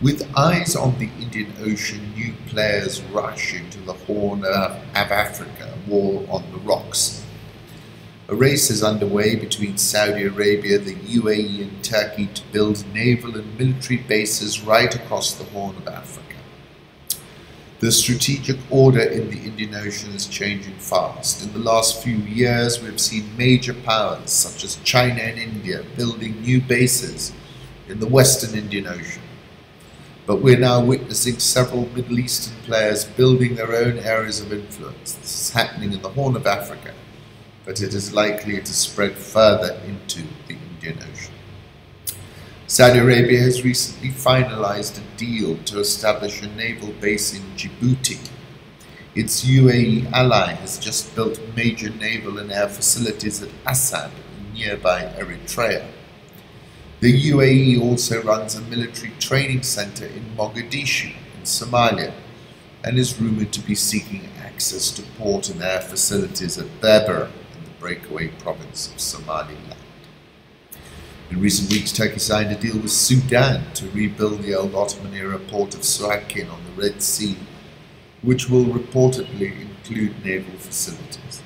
With eyes on the Indian Ocean, new players rush into the Horn of Africa, war on the rocks. A race is underway between Saudi Arabia, the UAE and Turkey to build naval and military bases right across the Horn of Africa. The strategic order in the Indian Ocean is changing fast. In the last few years, we have seen major powers such as China and India building new bases in the Western Indian Ocean. But we're now witnessing several Middle Eastern players building their own areas of influence. This is happening in the Horn of Africa, but it is likely to spread further into the Indian Ocean. Saudi Arabia has recently finalized a deal to establish a naval base in Djibouti. Its UAE ally has just built major naval and air facilities at Assad in nearby Eritrea. The UAE also runs a military training center in Mogadishu in Somalia and is rumored to be seeking access to port and air facilities at Berbera in the breakaway province of Somaliland. In recent weeks, Turkey signed a deal with Sudan to rebuild the old Ottoman-era port of Suakin on the Red Sea, which will reportedly include naval facilities.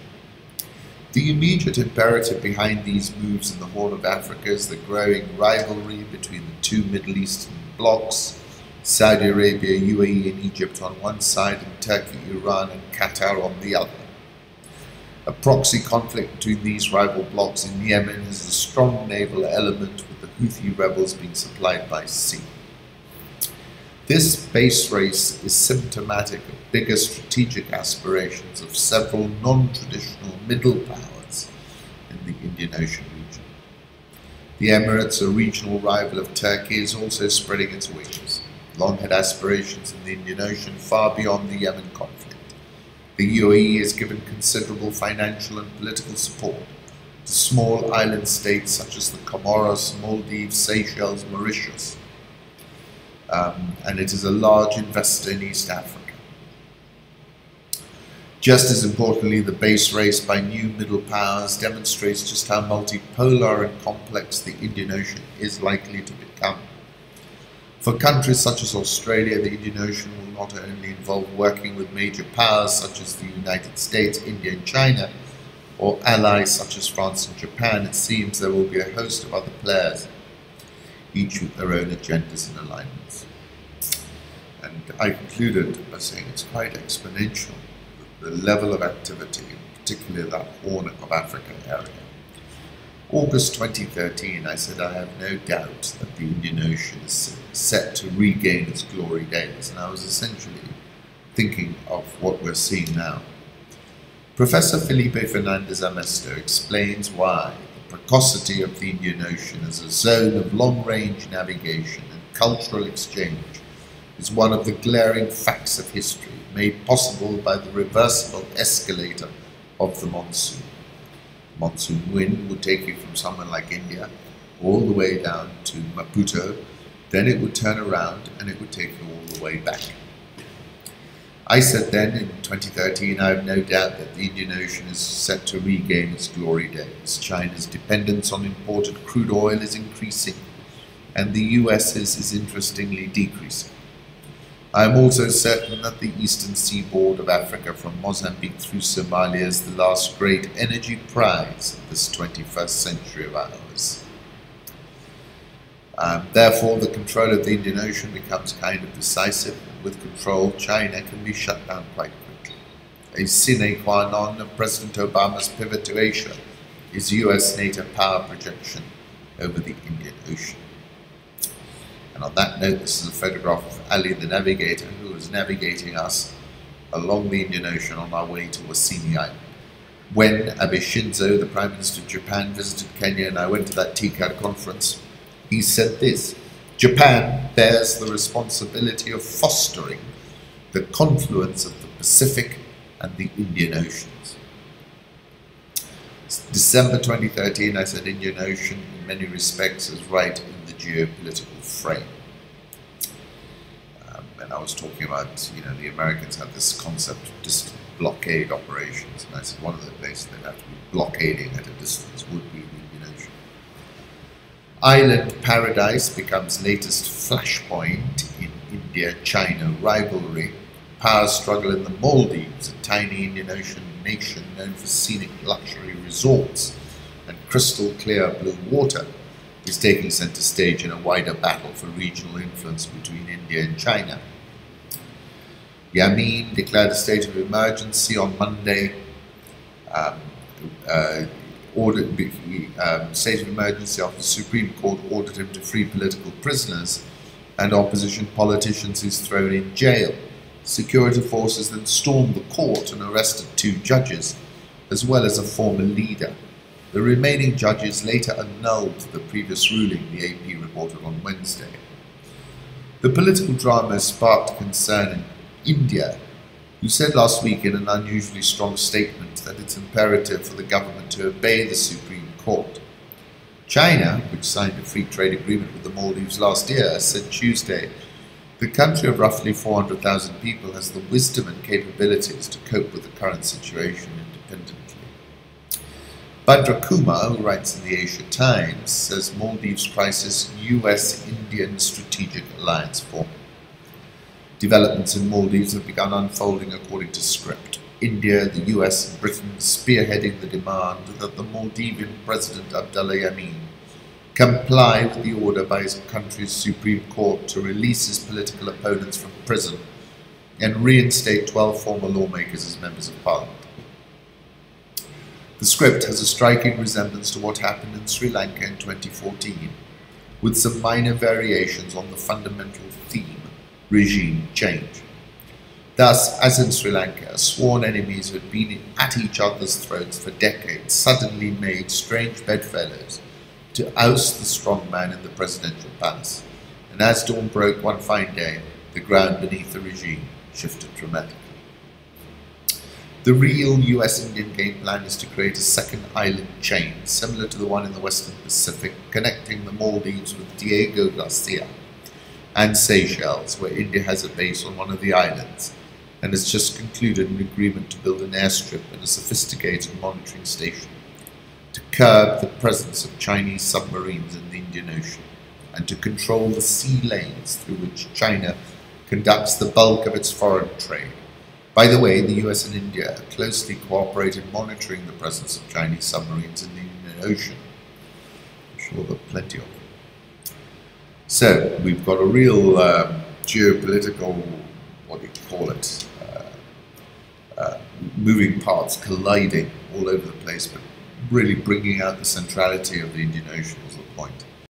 The immediate imperative behind these moves in the Horn of Africa is the growing rivalry between the two Middle Eastern blocs, Saudi Arabia, UAE and Egypt on one side, and Turkey, Iran and Qatar on the other. A proxy conflict between these rival blocs in Yemen has a strong naval element, with the Houthi rebels being supplied by sea. This base race is symptomatic of bigger strategic aspirations of several non-traditional middle powers in the Indian Ocean region. The Emirates, a regional rival of Turkey, is also spreading its wings. Long had aspirations in the Indian Ocean far beyond the Yemen conflict. The UAE has given considerable financial and political support to small island states such as the Comoros, Maldives, Seychelles, Mauritius, and it is a large investor in East Africa. Just as importantly, the base race by new middle powers demonstrates just how multipolar and complex the Indian Ocean is likely to become. For countries such as Australia, the Indian Ocean will not only involve working with major powers such as the United States, India and China, or allies such as France and Japan. It seems there will be a host of other players, each with their own agendas and alignments. And I concluded by saying it's quite exponential, the level of activity, particularly that Horn of Africa area. August 2013, I said I have no doubt that the Indian Ocean is set to regain its glory days, and I was essentially thinking of what we're seeing now. Professor Felipe Fernandez Amesto explains why the precocity of the Indian Ocean as a zone of long-range navigation and cultural exchange is one of the glaring facts of history, made possible by the reversible escalator of the monsoon. Monsoon wind would take you from somewhere like India all the way down to Maputo, then it would turn around and it would take you all the way back. I said then in 2013, I have no doubt that the Indian Ocean is set to regain its glory days. China's dependence on imported crude oil is increasing and the US's is interestingly decreasing. I am also certain that the eastern seaboard of Africa from Mozambique through Somalia is the last great energy prize of this 21st century of ours. Therefore, the control of the Indian Ocean becomes kind of decisive, and with control, China can be shut down quite quickly. A sine qua non of President Obama's pivot to Asia is US NATO power projection over the Indian Ocean. And on that note, this is a photograph of Ali the navigator, who was navigating us along the Indian Ocean on our way to Wasini Island. When Abe Shinzo, the Prime Minister of Japan, visited Kenya and I went to that TCAD conference, he said this: Japan bears the responsibility of fostering the confluence of the Pacific and the Indian Oceans. December 2013, I said Indian Ocean in many respects is right in the geopolitical frame. And I was talking about, the Americans have this concept of distant blockade operations, and I said one of the places they'd have to be blockading at a distance would be the Indian Ocean. Island Paradise becomes latest flashpoint in India-China rivalry, power struggle in the Maldives, a tiny Indian Ocean nation known for scenic luxury resorts and crystal clear blue water, is taking center stage in a wider battle for regional influence between India and China. Yemen declared a state of emergency on Monday. State of emergency after the Supreme Court ordered him to free political prisoners and opposition politicians he's thrown in jail. Security forces then stormed the court and arrested 2 judges, as well as a former leader. The remaining judges later annulled the previous ruling, the AP reported on Wednesday. The political drama sparked concern in India, who said last week in an unusually strong statement that it's imperative for the government to obey the Supreme Court. China, which signed a free trade agreement with the Maldives last year, said Tuesday the country of roughly 400,000 people has the wisdom and capabilities to cope with the current situation independently. Badra Kumar, who writes in the Asia Times, says Maldives crisis US-Indian strategic alliance forming. Developments in Maldives have begun unfolding according to script. India, the US and Britain spearheading the demand that the Maldivian President Abdullah Yameen comply with the order by his country's Supreme Court to release his political opponents from prison and reinstate 12 former lawmakers as members of parliament. The script has a striking resemblance to what happened in Sri Lanka in 2014, with some minor variations on the fundamental theme: regime change. Thus, as in Sri Lanka, sworn enemies who had been at each other's throats for decades suddenly made strange bedfellows to oust the strong man in the presidential palace, and as dawn broke one fine day, the ground beneath the regime shifted dramatically. The real US-Indian game plan is to create a second island chain, similar to the one in the Western Pacific, connecting the Maldives with Diego Garcia and Seychelles, where India has a base on one of the islands, and has just concluded an agreement to build an airstrip and a sophisticated monitoring station to curb the presence of Chinese submarines in the Indian Ocean and to control the sea lanes through which China conducts the bulk of its foreign trade. By the way, the US and India closely cooperate in monitoring the presence of Chinese submarines in the Indian Ocean. I'm sure there are plenty of them. So, we've got a real geopolitical, what do you call it, moving parts colliding all over the place, but really bringing out the centrality of the Indian Ocean was the point.